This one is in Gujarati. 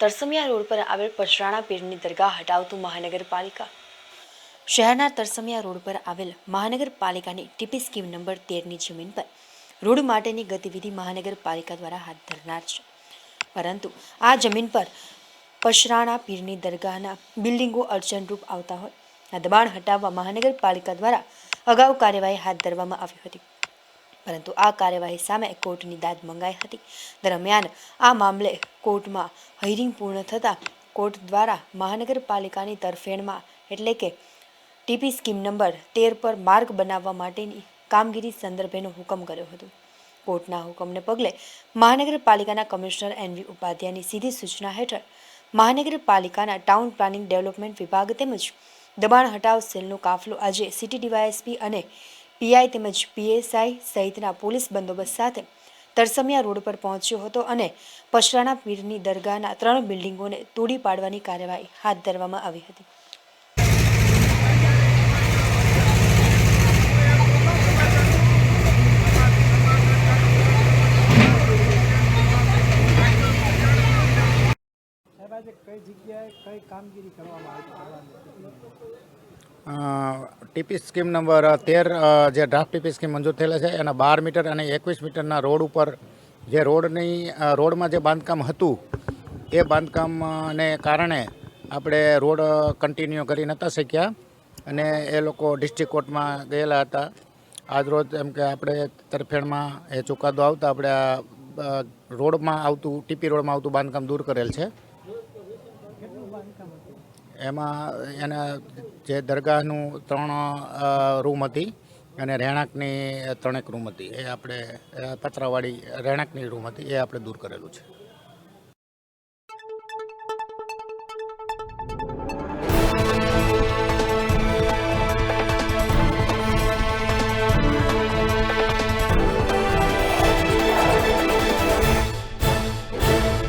તરસમિયા રોડ પર આવેલ પચરાણા પીરની દરગાહ હટાવતું મહાનગરપાલિકા. શહેરના તરસમિયા રોડ પર આવેલ મહાનગરપાલિકાની ટીપી સ્કીમ નંબર 13ની જમીન પર રોડ માટેની ગતિવિધિ મહાનગરપાલિકા દ્વારા હાથ ધરનાર છે. પરંતુ આ જમીન પર પચરાણા પીરની દરગાહના બિલ્ડિંગો અડચણરૂપ આવતા હોય આ દબાણ હટાવવા મહાનગરપાલિકા દ્વારા અગાઉ કાર્યવાહી હાથ ધરવામાં આવી હતી. પરંતુ આ કાર્યવાહી સામે કોર્ટની દાદ મંગાઈ હતી. દરમિયાન આ મામલે કોર્ટમાં હિયરિંગ પૂર્ણ થતાં કોર્ટ દ્વારા મહાનગરપાલિકાની તરફેણમાં એટલે કે ટીપી સ્કીમ નંબર 13 પર માર્ગ બનાવવા માટેની કામગીરી સંદર્ભેનો હુકમ કર્યો હતો. કોર્ટના હુકમને પગલે મહાનગરપાલિકાના કમિશનર NV ઉપાધ્યાયની સીધી સૂચના હેઠળ મહાનગરપાલિકાના ટાઉન પ્લાનિંગ ડેવલપમેન્ટ વિભાગ તેમજ દબાણ હટાવ સેલનો કાફલો આજે સિટી ડીવાયએસપી અને PI તેમજ PSI સહિતના પોલીસ બંદોબસ્ત સાથે તરસમિયા રોડ પર પહોંચ્યો હતો અને પચરાણા પીરની દરગાહના 3 બિલ્ડિંગોને તોડી પાડવાની કાર્યવાહી હાથ ધરવામાં આવી હતી. ટીપી સ્કીમ નંબર 13 જે ડ્રાફ્ટ ટીપી સ્કીમ મંજૂર થયેલા છે એના 12 મીટર અને 21 મીટરના રોડ ઉપર જે રોડમાં જે બાંધકામ હતું એ બાંધકામને કારણે આપણે રોડ કન્ટિન્યુ કરી નહોતા શક્યા અને એ લોકો ડિસ્ટ્રિક્ટ કોર્ટમાં ગયેલા હતા. આજરોજ એમ કે આપણે તરફેણમાં એ ચુકાદો આવતા આપણે આ રોડમાં આવતું ટીપી રોડમાં આવતું બાંધકામ દૂર કરેલ છે. એમાં એના જે દરગાહનું 3 રૂમ હતી અને રહેણાંકની 3 રૂમ હતી એ આપણે પતરાવાળી રહેણાંકની રૂમ હતી એ આપણે દૂર કરેલું છે.